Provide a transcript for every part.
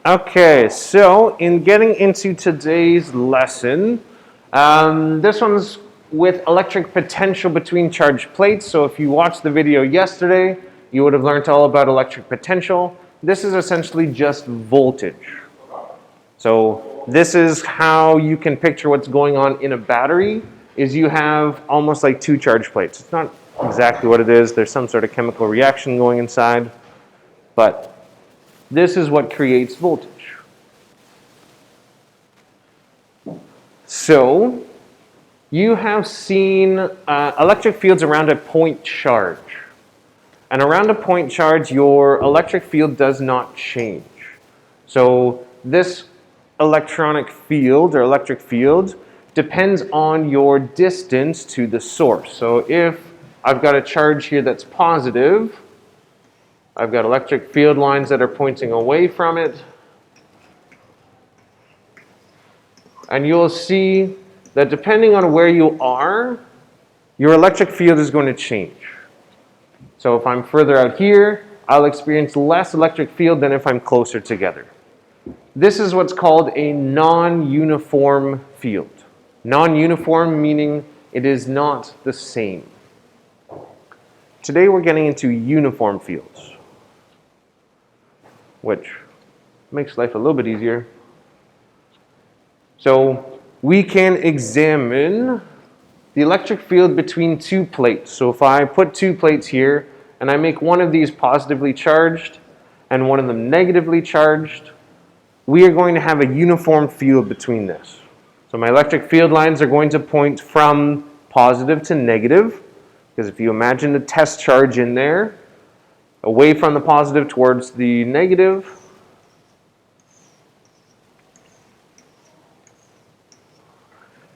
Okay, so in getting into today's lesson, this one's with electric potential between charged plates. So if you watched the video yesterday, you would have learned all about electric potential. This is essentially just voltage. So this is how you can picture what's going on in a battery, is you have almost like two charged plates. It's not exactly what it is. There's some sort of chemical reaction going inside, but this is what creates voltage. So you have seen electric fields around a point charge. And around a point charge, your electric field does not change. So this electronic field or electric field depends on your distance to the source. So if I've got a charge here that's positive, I've got electric field lines that are pointing away from it. And you'll see that depending on where you are, your electric field is going to change. So if I'm further out here, I'll experience less electric field than if I'm closer together. This is what's called a non-uniform field. Non-uniform meaning it is not the same. Today we're getting into uniform fields, which makes life a little bit easier. So we can examine the electric field between two plates. So if I put two plates here and I make one of these positively charged and one of them negatively charged, we are going to have a uniform field between this. So my electric field lines are going to point from positive to negative, because if you imagine the test charge in there, away from the positive towards the negative.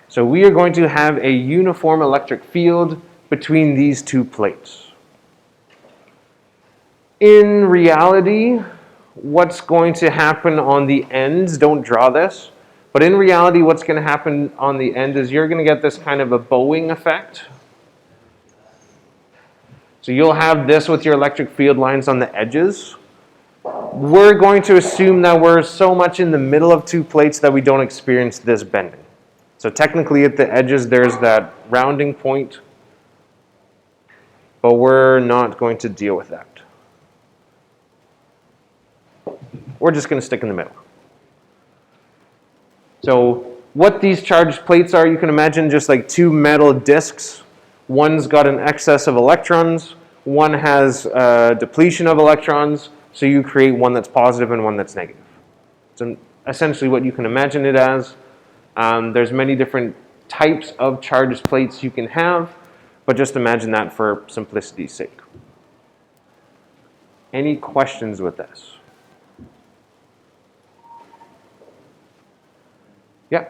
So we are going to have a uniform electric field between these two plates. In reality, what's going to happen on the ends, don't draw this, but in reality what's going to happen on the end is you're going to get this kind of a bowing effect. So you'll have this with your electric field lines on the edges. We're going to assume that we're so much in the middle of two plates that we don't experience this bending. So technically at the edges there's that rounding point, but we're not going to deal with that. We're just going to stick in the middle. So what these charged plates are, you can imagine just like two metal discs. One's got an excess of electrons, one has a depletion of electrons, so you create one that's positive and one that's negative. So essentially what you can imagine it as. There's many different types of charged plates you can have, but just imagine that for simplicity's sake. Any questions with this? Yeah?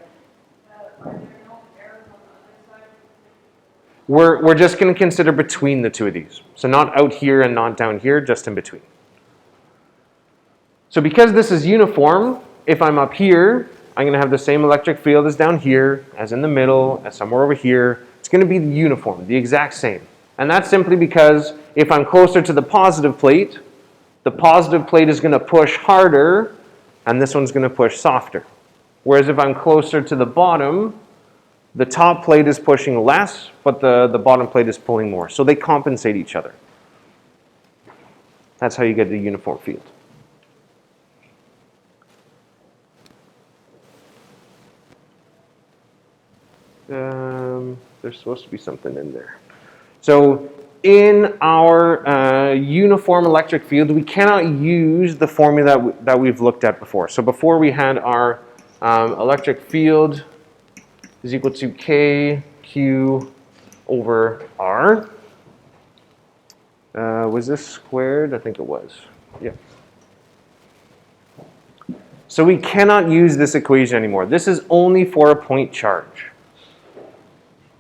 We're just going to consider between the two of these. So not out here and not down here, just in between. So because this is uniform, if I'm up here, I'm going to have the same electric field as down here, as in the middle, as somewhere over here. It's going to be uniform, the exact same. And that's simply because if I'm closer to the positive plate is going to push harder, and this one's going to push softer. Whereas if I'm closer to the bottom, the top plate is pushing less, but the bottom plate is pulling more. So they compensate each other. That's how you get the uniform field. There's supposed to be something in there. So in our uniform electric field, we cannot use the formula that we've looked at before. So before we had our electric field is equal to K, Q over R. Was this squared? I think it was. Yeah. So we cannot use this equation anymore. This is only for a point charge.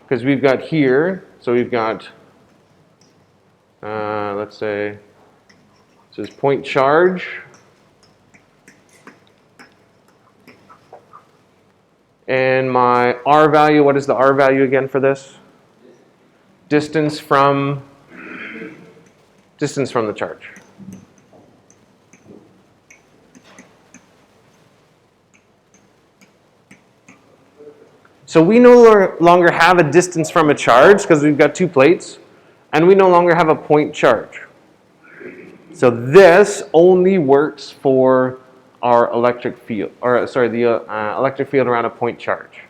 Because we've got here, so we've got, let's say, this is point charge. And my R value, what is the R value again for this? Distance from the charge. So we no longer have a distance from a charge because we've got two plates, and we no longer have a point charge. So this only works for our electric field, or sorry, the electric field around a point charge.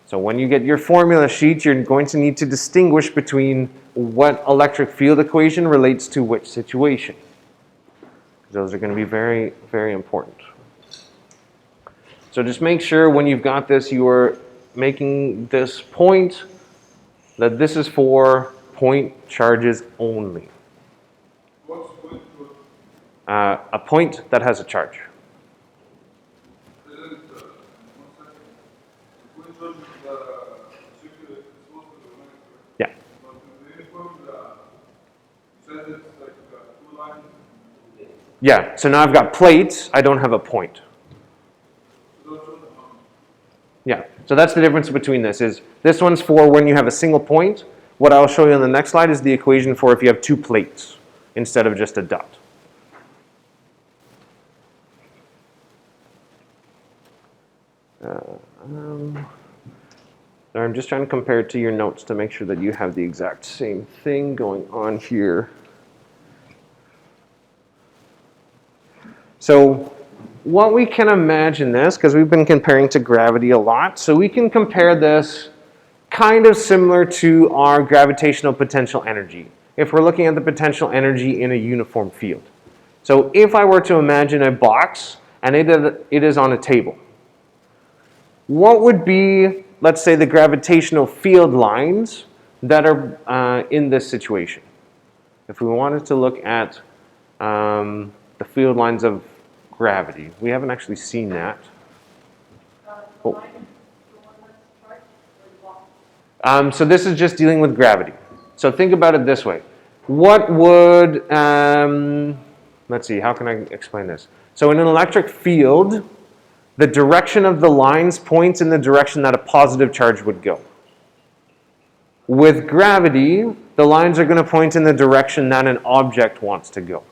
So when you get your formula sheet, you're going to need to distinguish between what electric field equation relates to which situation. Those are going to be very, very important. So just make sure when you've got this, you are making this point that this is for point charges only. What's point? A point that has a charge. Yeah. Yeah, so now I've got plates, I don't have a point. Yeah, so that's the difference between this one's for when you have a single point. What I'll show you on the next slide is the equation for if you have two plates instead of just a dot. I'm just trying to compare it to your notes to make sure that you have the exact same thing going on here. So what we can imagine this, because we've been comparing to gravity a lot, so we can compare this kind of similar to our gravitational potential energy, if we're looking at the potential energy in a uniform field. So if I were to imagine a box and it is on a table, what would be, let's say, the gravitational field lines that are in this situation? If we wanted to look at the field lines of gravity, we haven't actually seen that. Oh. So this is just dealing with gravity. So think about it this way. What would, let's see, how can I explain this? So in an electric field, the direction of the lines points in the direction that a positive charge would go. With gravity, the lines are going to point in the direction that an object wants to go.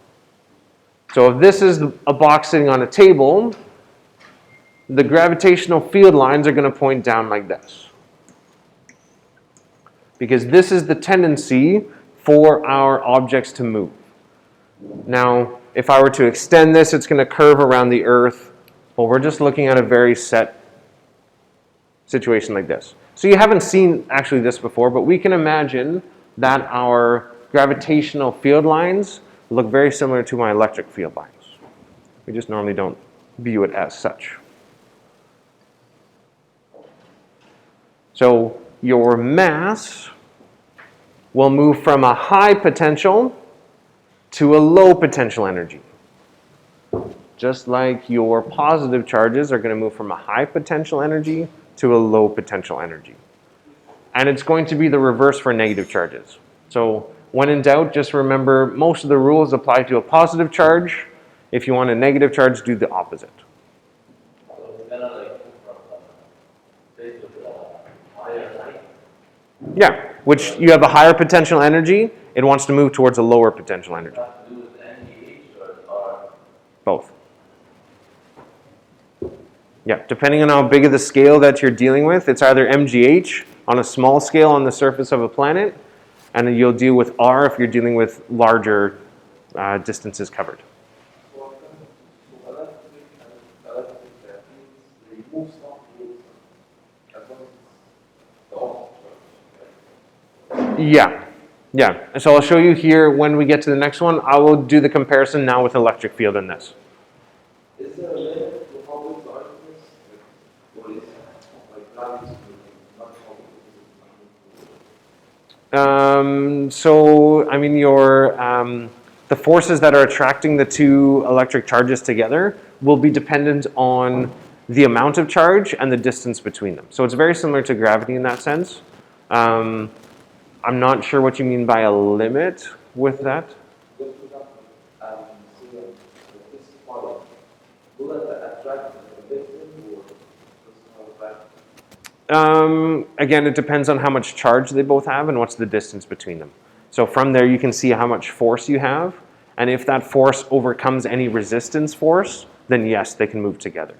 So if this is a box sitting on a table, the gravitational field lines are going to point down like this. Because this is the tendency for our objects to move. Now, if I were to extend this, it's going to curve around the Earth. Well, we're just looking at a very set situation like this. So you haven't seen actually this before, but we can imagine that our gravitational field lines look very similar to my electric field lines. We just normally don't view it as such. So your mass will move from a high potential to a low potential energy. Just like your positive charges are going to move from a high potential energy to a low potential energy. And it's going to be the reverse for negative charges. So when in doubt, just remember most of the rules apply to a positive charge. If you want a negative charge, do the opposite. Yeah, which you have a higher potential energy, it wants to move towards a lower potential energy. Both. Yeah, depending on how big of the scale that you're dealing with, it's either MGH on a small scale on the surface of a planet, and then you'll deal with R if you're dealing with larger distances covered. Yeah. And so I'll show you here when we get to the next one. I will do the comparison now with electric field in this. Is there a limit to how big the Earth is? What is like gravity? So, I mean, the forces that are attracting the two electric charges together will be dependent on the amount of charge and the distance between them. So it's very similar to gravity in that sense. I'm not sure what you mean by a limit with that. Again, it depends on how much charge they both have and what's the distance between them. So from there you can see how much force you have, and if that force overcomes any resistance force, then yes, they can move together.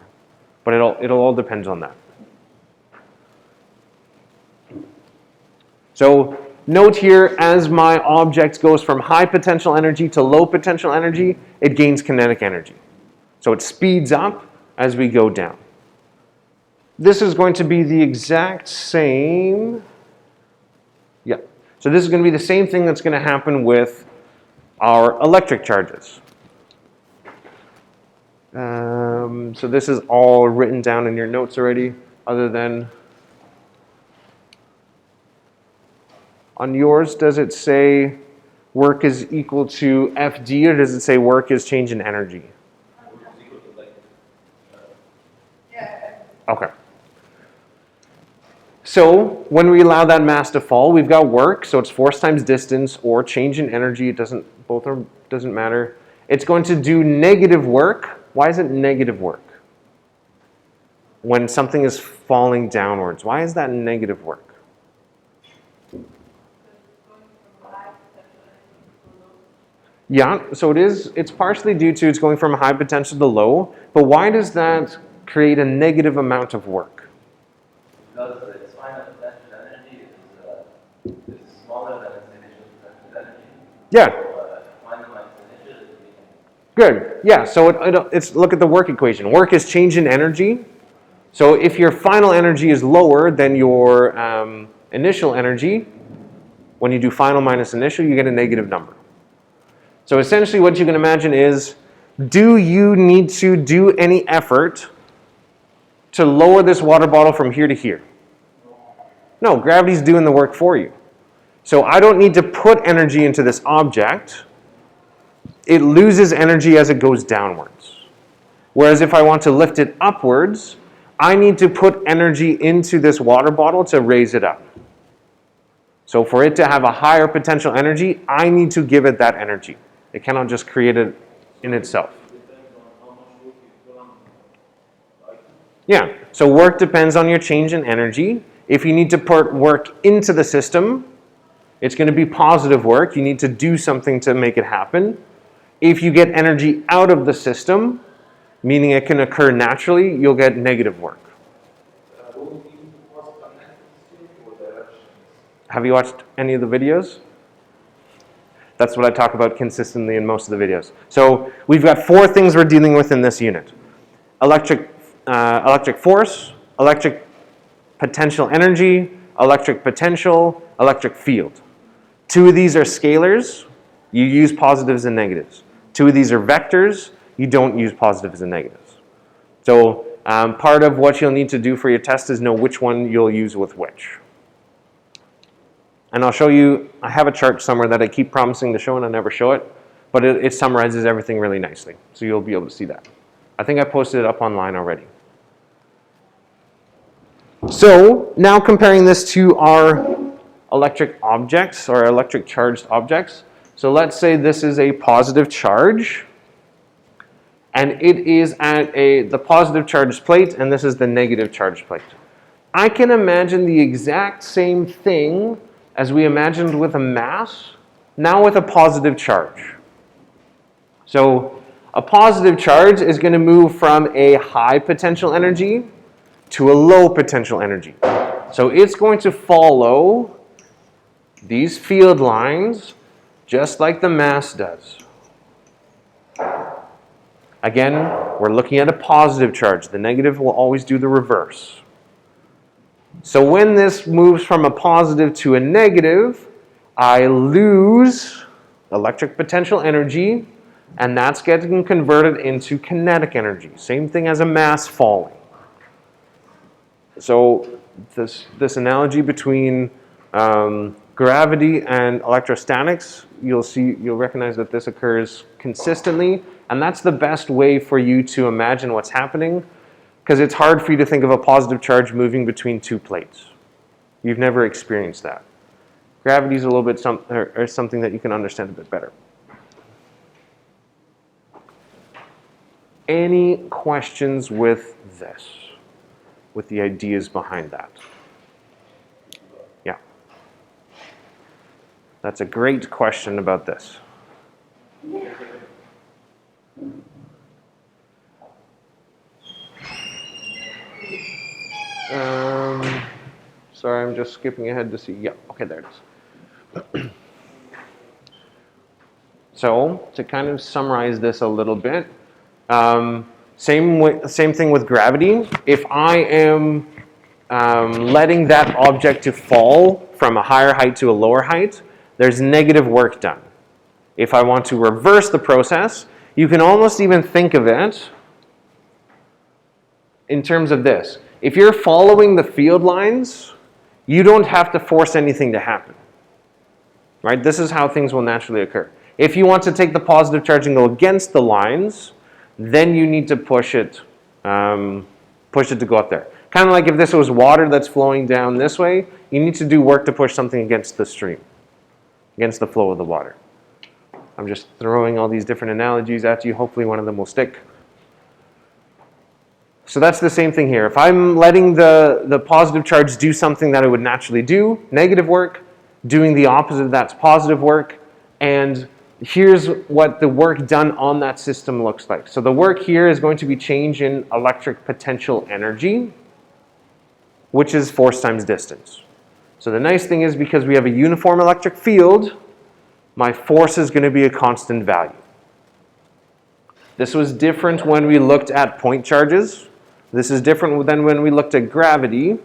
But it'll all depend on that. So note here, as my object goes from high potential energy to low potential energy, it gains kinetic energy. So it speeds up as we go down. This is going to be the exact same, yeah. So this is going to be the same thing that's going to happen with our electric charges. So this is all written down in your notes already, other than on yours, does it say work is equal to FD, or does it say work is change in energy? Okay. So when we allow that mass to fall, we've got work, so it's force times distance or change in energy. It doesn't matter. It's going to do negative work. Why is it negative work? When something is falling downwards, why is that negative work? Yeah, so it's partially due to it's going from high potential to low, but why does that create a negative amount of work? Because its final potential energy is smaller than its initial potential energy. Yeah. So final initial is Good. Yeah, so it's look at the work equation. Work is change in energy. So if your final energy is lower than your initial energy, when you do final minus initial, you get a negative number. So essentially what you can imagine is, do you need to do any effort to lower this water bottle from here to here? No, gravity's doing the work for you. So I don't need to put energy into this object. It loses energy as it goes downwards. Whereas if I want to lift it upwards, I need to put energy into this water bottle to raise it up. So for it to have a higher potential energy, I need to give it that energy. It cannot just create it in itself. Yeah, so work depends on your change in energy. If you need to put work into the system, it's going to be positive work. You need to do something to make it happen. If you get energy out of the system, meaning it can occur naturally, you'll get negative work. Have you watched any of the videos? That's what I talk about consistently in most of the videos. So we've got 4 things we're dealing with in this unit. Electric force, electric potential energy, electric potential, electric field. 2 of these are scalars. You use positives and negatives. 2 of these are vectors. You don't use positives and negatives. So part of what you'll need to do for your test is know which one you'll use with which. And I'll show you, I have a chart somewhere that I keep promising to show and I never show it, but it summarizes everything really nicely. So you'll be able to see that. I think I posted it up online already. So now comparing this to our electric objects or electric charged objects. So let's say this is a positive charge and it is at the positive charged plate and this is the negative charged plate. I can imagine the exact same thing as we imagined with a mass, now with a positive charge. So a positive charge is going to move from a high potential energy to a low potential energy. So it's going to follow these field lines just like the mass does. Again, we're looking at a positive charge. The negative will always do the reverse. So when this moves from a positive to a negative, I lose electric potential energy, and that's getting converted into kinetic energy. Same thing as a mass falling. So this analogy between gravity and electrostatics, you'll recognize that this occurs consistently, and that's the best way for you to imagine what's happening, because it's hard for you to think of a positive charge moving between 2 plates. You've never experienced that. Gravity is a little bit something that you can understand a bit better. Any questions with this? With the ideas behind that? Yeah. That's a great question about this. Sorry, I'm just skipping ahead to see. Yeah, okay, there it is. So, to kind of summarize this a little bit, same thing with gravity. If I am letting that object to fall from a higher height to a lower height, there's negative work done. If I want to reverse the process, you can almost even think of it in terms of this. If you're following the field lines, you don't have to force anything to happen. Right? This is how things will naturally occur. If you want to take the positive charge and go against the lines, then you need to push it to go up there. Kind of like if this was water that's flowing down this way, you need to do work to push something against the stream, against the flow of the water. I'm just throwing all these different analogies at you. Hopefully one of them will stick. So that's the same thing here. If I'm letting the positive charge do something that it would naturally do, negative work, doing the opposite of that's positive work, and here's what the work done on that system looks like. So the work here is going to be change in electric potential energy, which is force times distance. So the nice thing is, because we have a uniform electric field, my force is going to be a constant value. This was different when we looked at point charges. This is different than when we looked at gravity.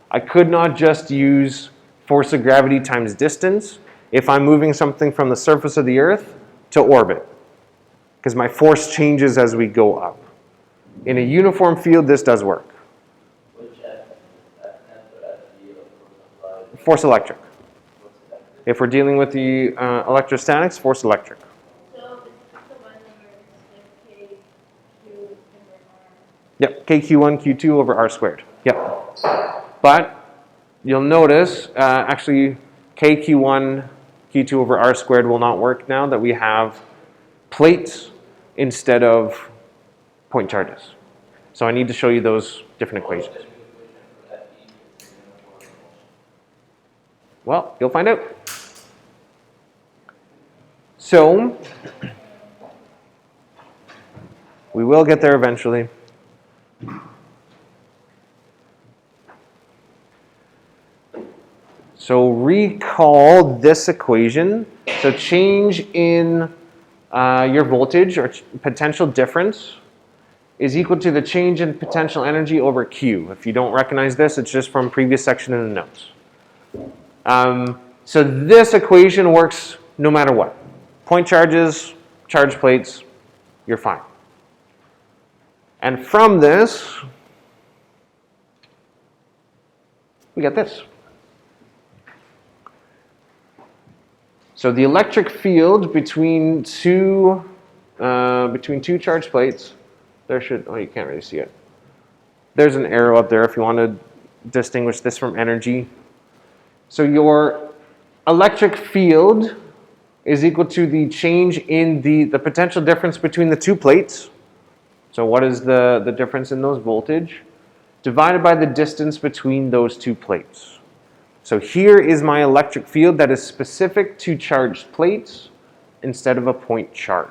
I could not just use force of gravity times distance if I'm moving something from the surface of the Earth to orbit, because my force changes as we go up. In a uniform field, this does work. Which F or FD of Force electric. what's that? If we're dealing with the electrostatics, force electric. So it's the one number is like K, Q, and R. Yep, KQ1, Q2 over R squared. Yep. But you'll notice, actually, KQ1, Q2 over R squared will not work now that we have plates instead of point charges. So I need to show you those different equations. Well, you'll find out. So, we will get there eventually. So recall this equation. So change in your voltage or potential difference is equal to the change in potential energy over Q. If you don't recognize this, it's just from previous section in the notes. So this equation works no matter what. Point charges, charge plates, you're fine. And from this, we get this. So the electric field between two charge plates, you can't really see it. There's an arrow up there if you want to distinguish this from energy. So your electric field is equal to the change in the potential difference between the two plates. So what is the difference in those voltage? Divided by the distance between those two plates. So here is my electric field that is specific to charged plates instead of a point charge.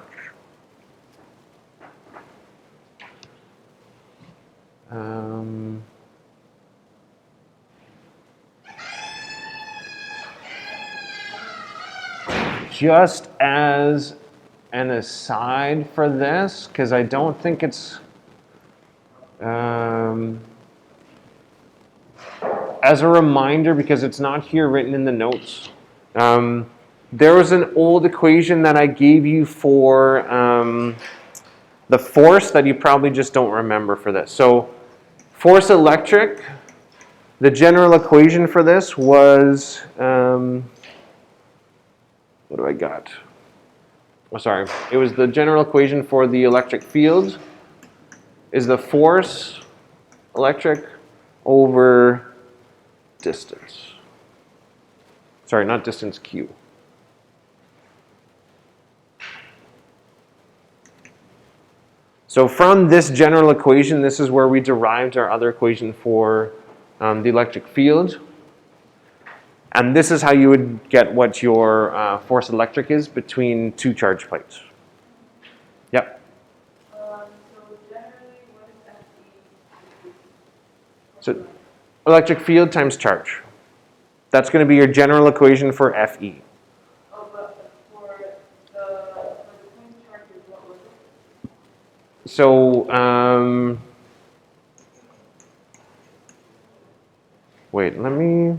Just as an aside for this, because I don't think it's as a reminder, because it's not here written in the notes, there was an old equation that I gave you for the force that you probably just don't remember for this. So force electric, the general equation for this was, what do I got? Oh, sorry. It was the general equation for the electric field is the force electric over distance. Sorry, not distance, Q. So from this general equation, this is where we derived our other equation for the electric field. And this is how you would get what your force electric is between two charge plates. Yep. So generally, what is that? So electric field times charge. That's going to be your general equation for Fe. Oh, but for the twin charges, what was it? So, wait, let me,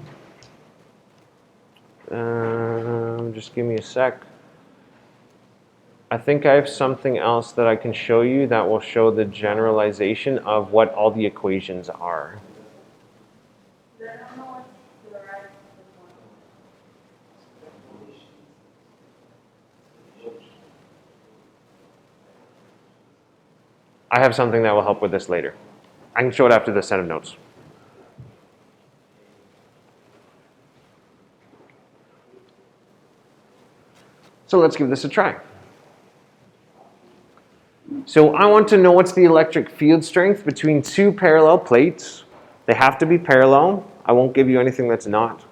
just give me a sec. I think I have something else that I can show you that will show the generalization of what all the equations are. I don't know what's derived from this one. I have something that will help with this later. I can show it after the set of notes. So let's give this a try. So I want to know what's the electric field strength between two parallel plates. They have to be parallel. I won't give you anything that's not.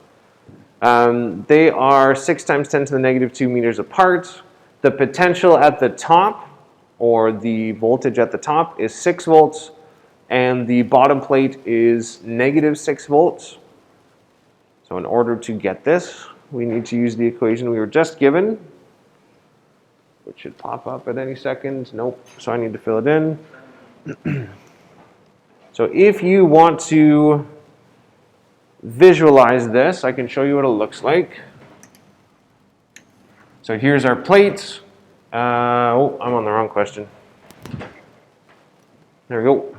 They are 6 times 10 to the negative 2 meters apart. The potential at the top, or the voltage at the top, is 6 volts, and the bottom plate is negative 6 volts. So in order to get this, we need to use the equation we were just given, which should pop up at any second. Nope, so I need to fill it in. So if you want to visualize this, I can show you what it looks like. So here's our plates. Oh, I'm on the wrong question. There we go.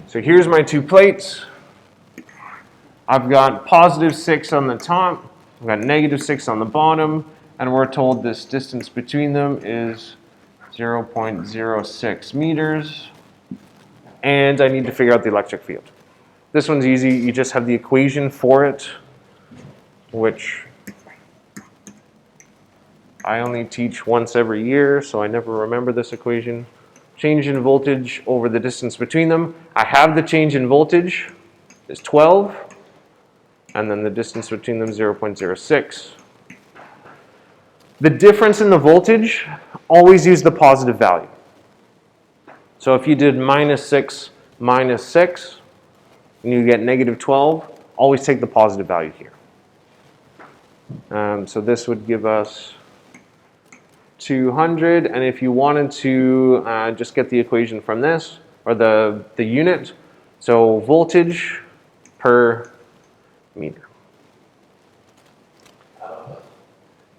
So here's my 2 plates. I've got positive 6 on the top. I've got negative 6 on the bottom. And we're told this distance between them is 0.06 meters. And I need to figure out the electric field. This one's easy. You just have the equation for it, which I only teach once every year, so I never remember this equation. Change in voltage over the distance between them. I have the change in voltage is 12, and then the distance between them 0.06. The difference in the voltage, always use the positive value. So if you did minus 6, and you get negative 12, always take the positive value here. So this would give us 200, and if you wanted to just get the equation from this, or the unit, so voltage per meter.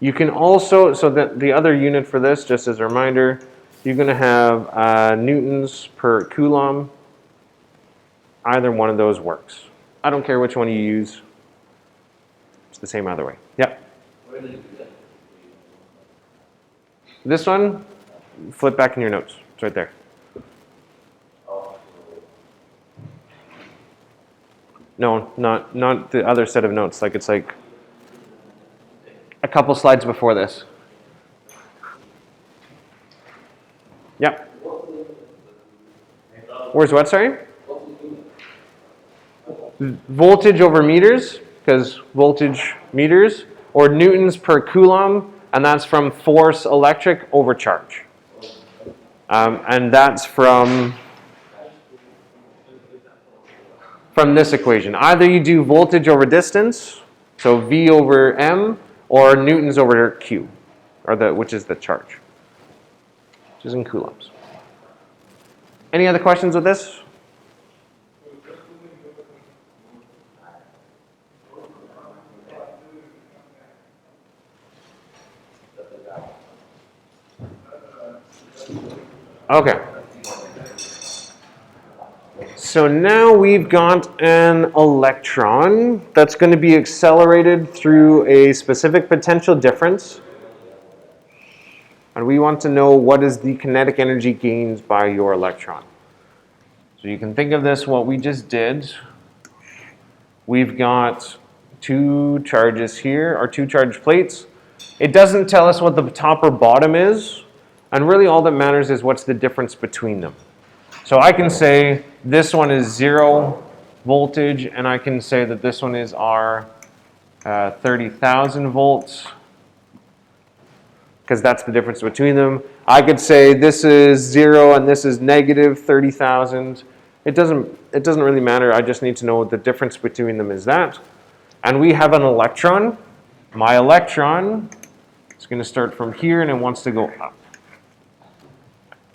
You can also, so that the other unit for this, just as a reminder, you're going to have newtons per coulomb. Either one of those works. I don't care which one you use. It's the same either way. Yep. Where did you do that? This one, flip back in your notes. It's right there. Oh, No, not the other set of notes. Like it's like a couple slides before this. Yep. Where's what, sorry? Voltage over meters, because voltage meters, or newtons per coulomb, and that's from force electric over charge. And that's from this equation. Either you do voltage over distance, so V over M, or newtons over Q, or which is the charge, which is in coulombs. Any other questions with this? Okay. So now we've got an electron that's going to be accelerated through a specific potential difference. And we want to know what is the kinetic energy gained by your electron. So you can think of this, what we just did. We've got 2 charges here, or 2 charged plates. It doesn't tell us what the top or bottom is. And really all that matters is what's the difference between them. So I can say this one is 0 voltage, and I can say that this one is our 30,000 volts, because that's the difference between them. I could say this is 0 and this is negative 30,000. It doesn't really matter. I just need to know what the difference between them is that. and we have an electron. My electron is going to start from here and it wants to go up.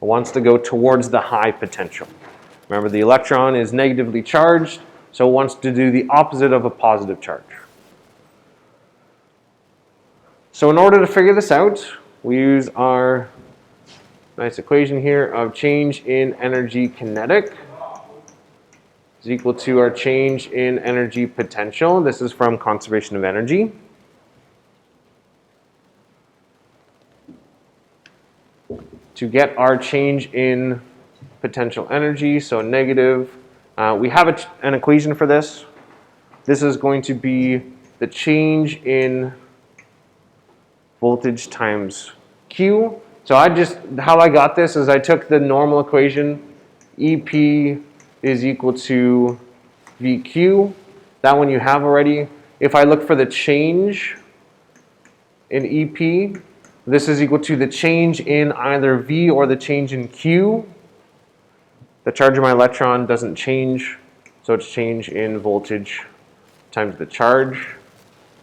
It wants to go towards the high potential. Remember, the electron is negatively charged, so it wants to do the opposite of a positive charge. So in order to figure this out, we use our nice equation here of change in energy kinetic is equal to our change in energy potential. This is from conservation of energy. To get our change in potential energy, so negative, we have an equation for this. This is going to be the change in voltage times Q. So how I got this is I took the normal equation, EP is equal to VQ. That one you have already. If I look for the change in EP, this is equal to the change in either V or the change in Q. The charge of my electron doesn't change, so it's change in voltage times the charge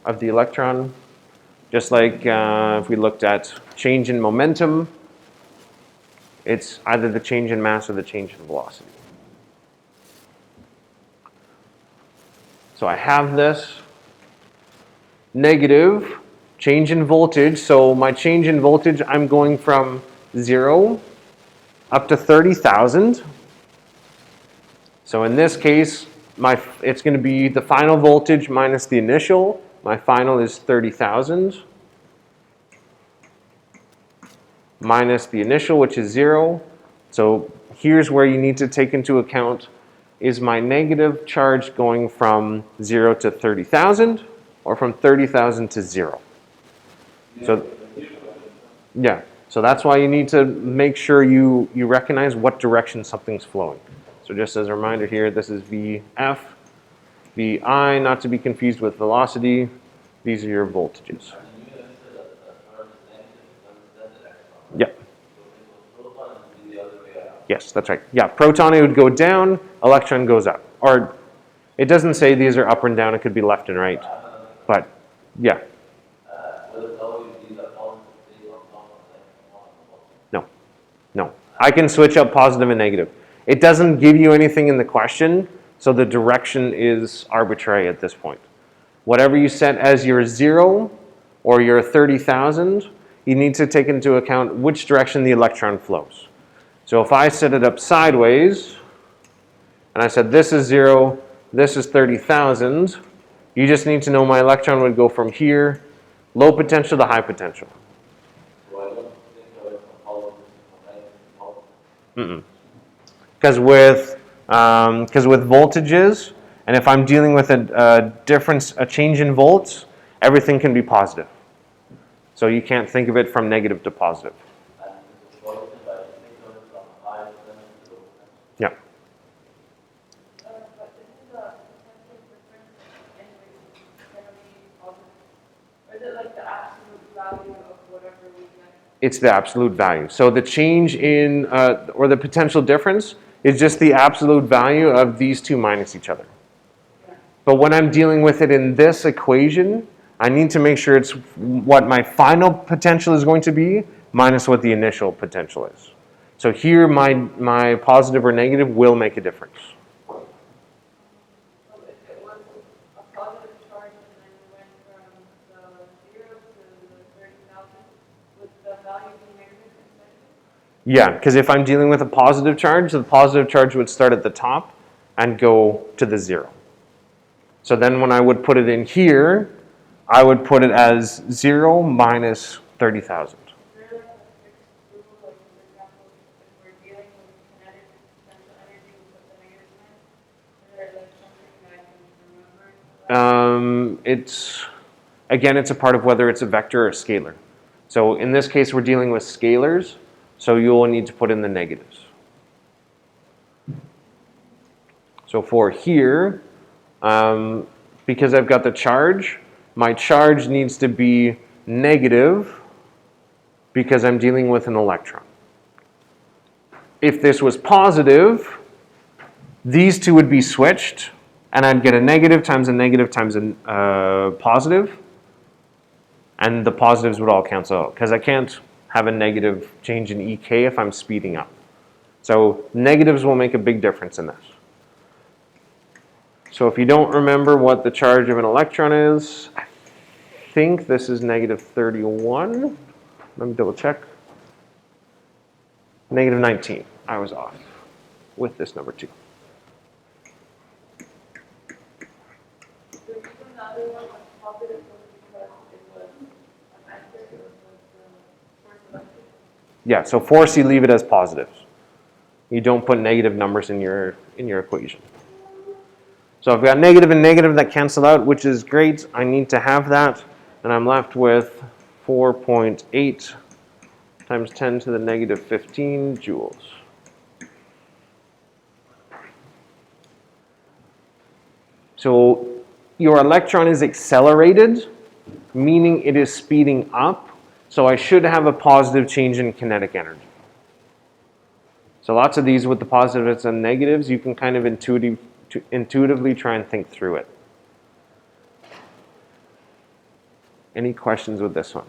of the electron. Just like if we looked at change in momentum, it's either the change in mass or the change in velocity. So I have this negative change in voltage. So my change in voltage, I'm going from 0 up to 30,000. So in this case, it's going to be the final voltage minus the initial. My final is 30,000 minus the initial, which is 0. So here's where you need to take into account, is my negative charge going from 0 to 30,000 or from 30,000 to 0? So, yeah, so that's why you need to make sure you recognize what direction something's flowing. So just as a reminder here, this is VF, VI, not to be confused with velocity. These are your voltages. Yeah. Yes, that's right. Yeah, proton, it would go down, electron goes up. Or it doesn't say these are up and down, it could be left and right. But, yeah. No. I can switch up positive and negative. It doesn't give you anything in the question, so the direction is arbitrary at this point. Whatever you set as your 0 or your 30,000, you need to take into account which direction the electron flows. So if I set it up sideways, and I said this is 0, this is 30,000, you just need to know my electron would go from here, low potential to high potential. Because with voltages, and if I'm dealing with a change in volts, everything can be positive. So you can't think of it from negative to positive. Yeah. But isn't the potential difference anyway going to be positive? Or is it like the absolute value of whatever we get? It's the absolute value. So the change in, or the potential difference is just the absolute value of these two minus each other. But when I'm dealing with it in this equation, I need to make sure it's what my final potential is going to be minus what the initial potential is. So here my positive or negative will make a difference. So if it was a positive charge and then we went from the 0 to the 30,000, would the value be negative instead? Yeah, because if I'm dealing with a positive charge, the positive charge would start at the top and go to the 0. So then when I would put it in here, I would put it as 0 minus 30,000. Is there like a fixed rule, like for example, if we're dealing with kinetic potential energy, we put the negative sign? Is there like something that I can remember? It's a part of whether it's a vector or a scalar. So in this case, we're dealing with scalars, so you'll need to put in the negatives. So for here, because I've got the charge, my charge needs to be negative because I'm dealing with an electron. If this was positive, these two would be switched and I'd get a negative times a positive, and the positives would all cancel out because I can't have a negative change in EK if I'm speeding up. So negatives will make a big difference in this. So if you don't remember what the charge of an electron is, I think this is negative 31. Let me double check. Negative 19. I was off with this number 2. So even the other one was positive because it was an answer, it was the first electric. Yeah, so force you leave it as positives. You don't put negative numbers in your equation. So I've got negative and negative that cancel out, which is great. I need to have that, and I'm left with 4.8 times 10 to the negative 15 joules. So your electron is accelerated, meaning it is speeding up. So I should have a positive change in kinetic energy. So lots of these with the positives and negatives, you can kind of intuitively try and think through it. Any questions with this one?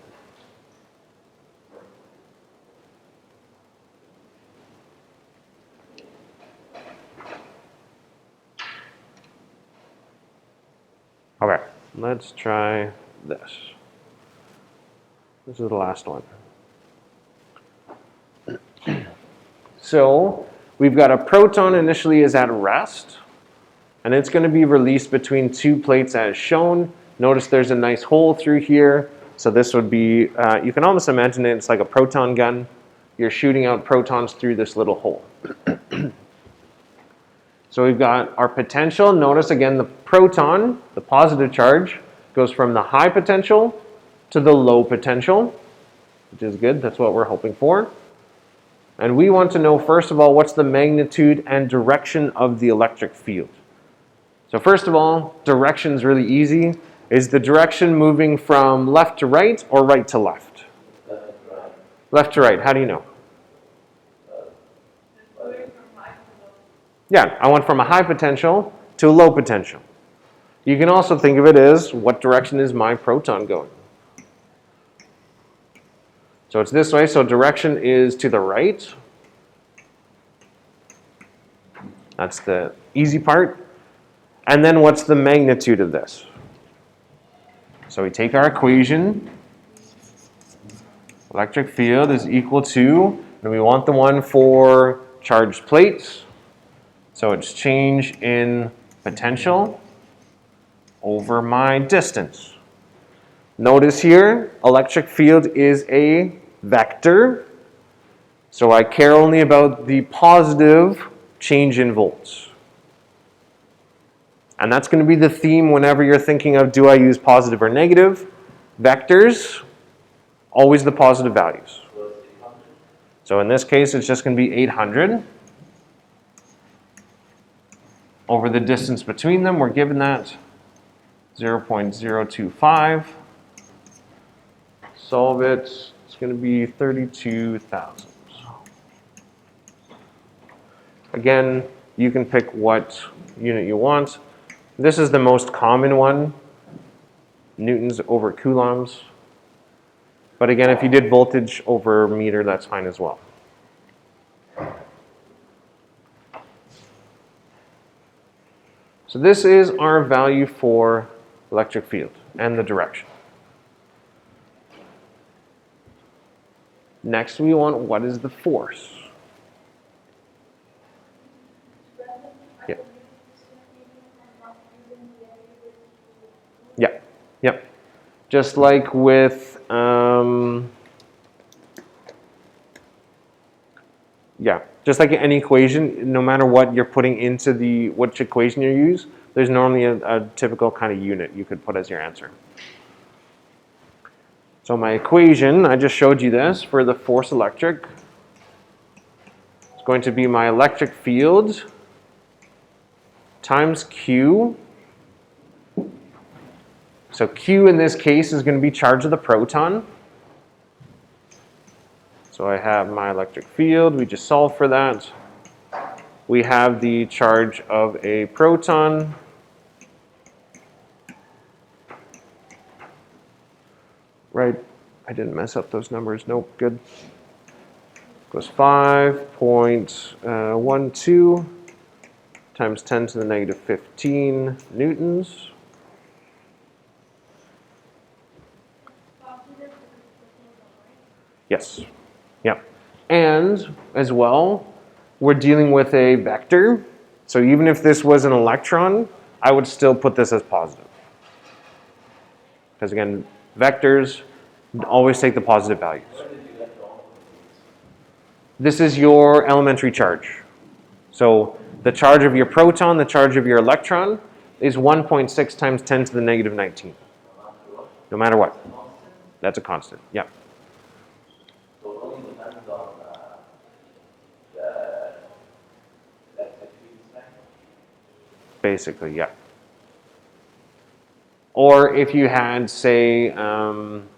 Okay, let's try this. This is the last one. So we've got a proton initially is at rest, and it's going to be released between 2 plates as shown. Notice there's a nice hole through here. So this would be, you can almost imagine it's like a proton gun. You're shooting out protons through this little hole. So we've got our potential. Notice again the proton, the positive charge, goes from the high potential to the low potential, which is good. That's what we're hoping for. And we want to know, first of all, what's the magnitude and direction of the electric field. So first of all, direction is really easy. Is the direction moving from left to right or right to left? Left and right. Left to right. How do you know? It's moving from high to low. Yeah, I went from a high potential to a low potential. You can also think of it as, what direction is my proton going? So it's this way, so direction is to the right. That's the easy part. And then what's the magnitude of this? So we take our equation. Electric field is equal to, and we want the one for charged plates. So it's change in potential over my distance. Notice here, electric field is a vector. So I care only about the positive change in volts. And that's going to be the theme whenever you're thinking of, do I use positive or negative? Vectors, always the positive values. So in this case, it's just going to be 800. Over the distance between them, we're given that 0.025. Solve it, it's going to be 32,000. Again, you can pick what unit you want. This is the most common one, newtons over coulombs. But again, if you did voltage over meter, that's fine as well. So this is our value for electric field and the direction. Next, we want what is the force. Yeah. Yeah. Yep. Just like with just like any equation, no matter what you're putting into which equation you use, there's normally a typical kind of unit you could put as your answer. So my equation, I just showed you this for the force electric. It's going to be my electric field times Q. So Q in this case is going to be charge of the proton. So I have my electric field, we just solved for that. We have the charge of a proton, right? I didn't mess up those numbers. Nope, good. Goes 5.12 times 10 to the negative 15 newtons. Yes. Yep. And as well, we're dealing with a vector. So even if this was an electron, I would still put this as positive. Because again, vectors always take the positive values. This is your elementary charge. So the charge of your proton, the charge of your electron is 1.6 times 10 to the negative 19. No matter what. That's a constant. Yeah. So it only depends on the electricity strength. Basically, yeah. Or if you had, say, an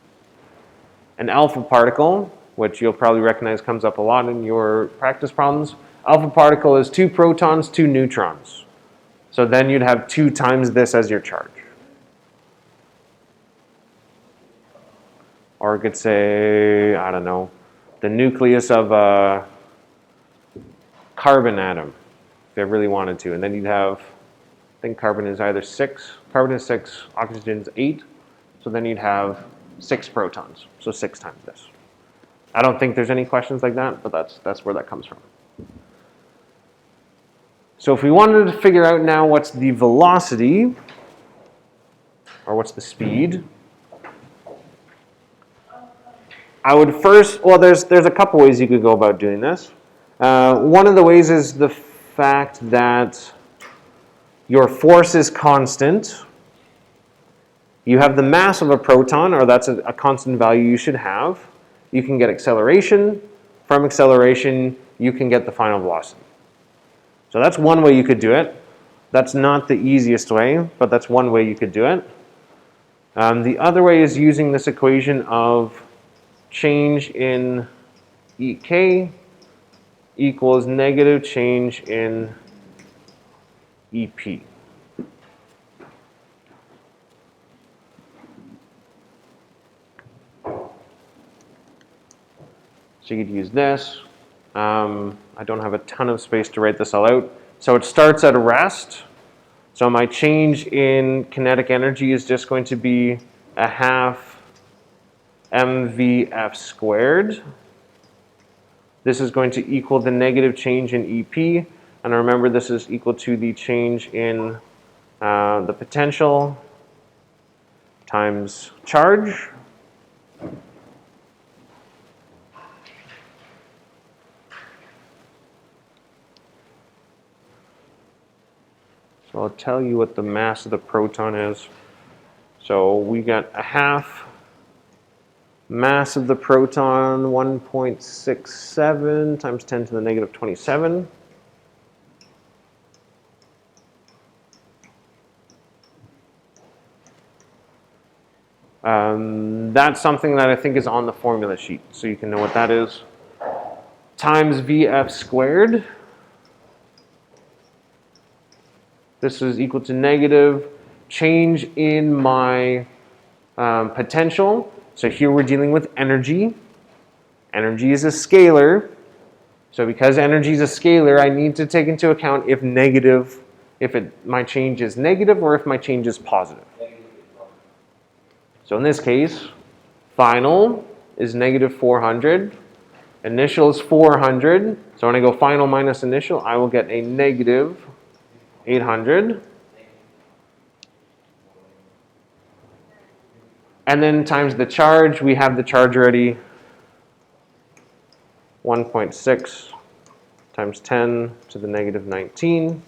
alpha particle, which you'll probably recognize comes up a lot in your practice problems. Alpha particle is 2 protons, 2 neutrons. So then you'd have 2 times this as your charge. Or it could say, I don't know, the nucleus of a carbon atom, if they really wanted to. And then you'd have, I think carbon is either 6, carbon is 6, oxygen is 8. So then you'd have 6 protons, so 6 times this. I don't think there's any questions like that, but that's where that comes from. So if we wanted to figure out now what's the velocity, or what's the speed, I would first, well, there's a couple ways you could go about doing this. One of the ways is the fact that your force is constant. You have the mass of a proton, or that's a constant value you should have. You can get acceleration. From acceleration, you can get the final velocity. So that's one way you could do it. That's not the easiest way, but that's one way you could do it. The other way is using this equation of change in EK equals negative change in EP. So you could use this. I don't have a ton of space to write this all out. So it starts at rest. So my change in kinetic energy is just going to be a half mvf squared. This is going to equal the negative change in EP. And remember, this is equal to the change in the potential times charge. So I'll tell you what the mass of the proton is. So we got a half mass of the proton, 1.67 times 10 to the negative 27. That's something that I think is on the formula sheet, so you can know what that is. Times Vf squared. This is equal to negative change in my potential. So here we're dealing with energy. Energy is a scalar. So because energy is a scalar, I need to take into account if my change is negative or if my change is positive. So in this case, final is negative 400. Initial is 400. So when I go final minus initial, I will get a negative 800. And then times the charge, we have the charge already. 1.6 times 10 to the negative 19.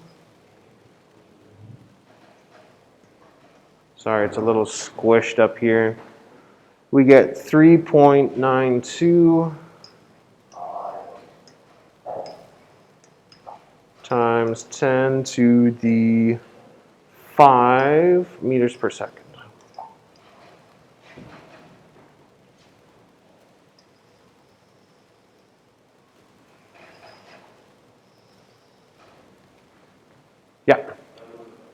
Sorry, it's a little squished up here. We get 3.92 times 10 to the 5 meters per second. Yeah.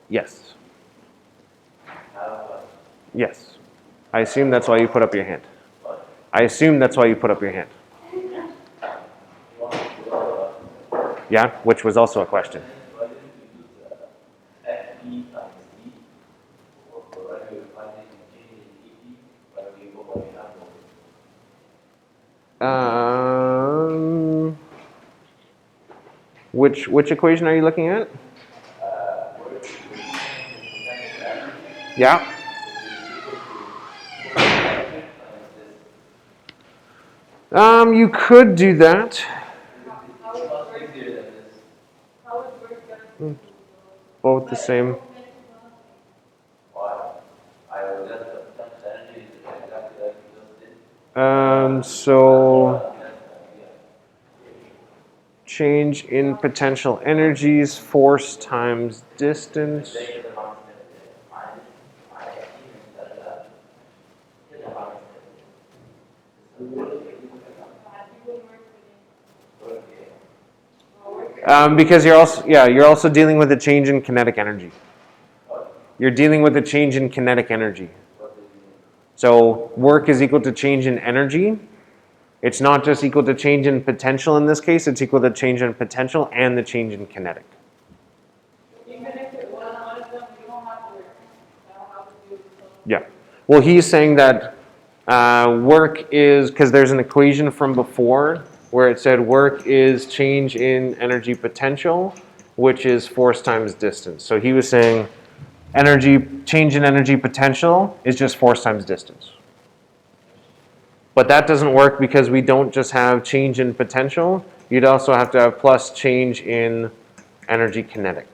Yes. Yes. I assume that's why you put up your hand. I assume that's why you put up your hand. Yeah, which was also a question. Why didn't we use FE times D? Or when we were finding change in EP, when we have Which equation are you looking at? Yeah. You could do that. Both the same. So change in potential energies, force times distance. Because you're also dealing with a change in kinetic energy. You're dealing with a change in kinetic energy. So work is equal to change in energy. It's not just equal to change in potential in this case, it's equal to change in potential and the change in kinetic. Yeah. Well, he's saying that work is, because there's an equation from before where it said work is change in energy potential, which is force times distance. So he was saying change in energy potential is just force times distance. But that doesn't work because we don't just have change in potential. You'd also have to have plus change in energy kinetic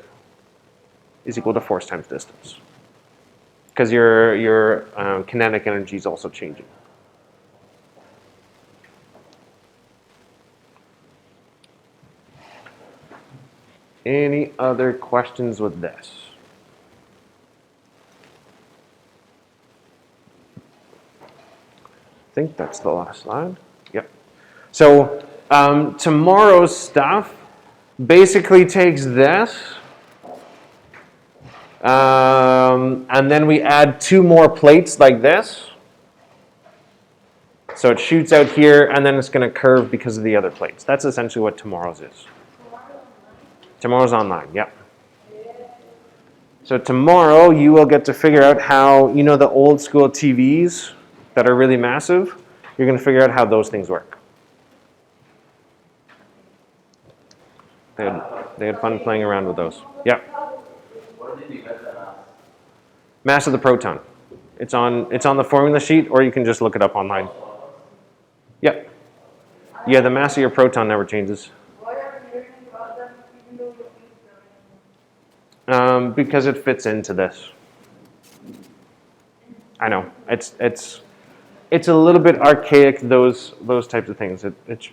is equal to force times distance. Because your kinetic energy is also changing. Any other questions with this? I think that's the last slide. Yep. So tomorrow's stuff basically takes this, and then we add 2 more plates like this. So it shoots out here, and then it's going to curve because of the other plates. That's essentially what tomorrow's is. Tomorrow's online, yep. So tomorrow you will get to figure out how, you know, the old school TVs that are really massive, you're going to figure out how those things work. They had fun playing around with those. Yeah. What did you get the mass? Mass of the proton. It's on the formula sheet, or you can just look it up online. Yeah. Yeah, the mass of your proton never changes. Because it fits into this. I know it's a little bit archaic, those types of things.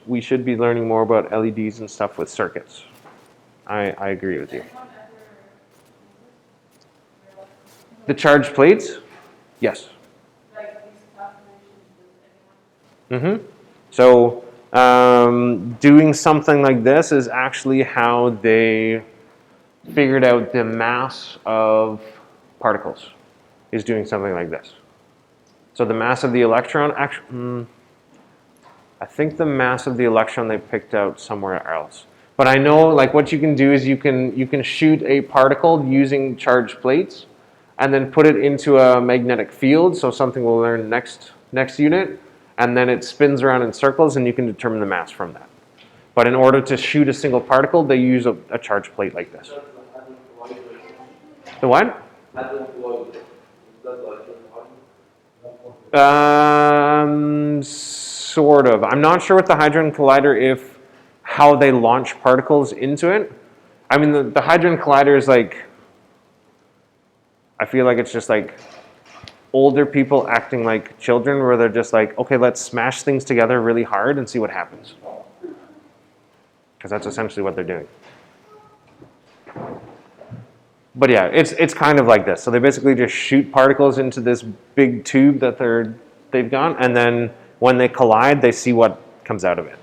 We should be learning more about LEDs and stuff with circuits. I agree with you. The charge plates, yes. So doing something like this is actually how they figured out the mass of particles, is doing something like this. So the mass of the electron, actually, I think the mass of the electron they picked out somewhere else. But I know, like, what you can do is you can shoot a particle using charged plates, and then put it into a magnetic field. So something we'll learn next unit, and then it spins around in circles, and you can determine the mass from that. But in order to shoot a single particle, they use a charged plate like this. The what? Sort of. I'm not sure with the Hadron Collider how they launch particles into it. I mean, the Hadron Collider is like, I feel like it's just like older people acting like children, where they're just like, okay, let's smash things together really hard and see what happens. Because that's essentially what they're doing. But yeah, it's kind of like this. So they basically just shoot particles into this big tube that they've got, and then when they collide, they see what comes out of it.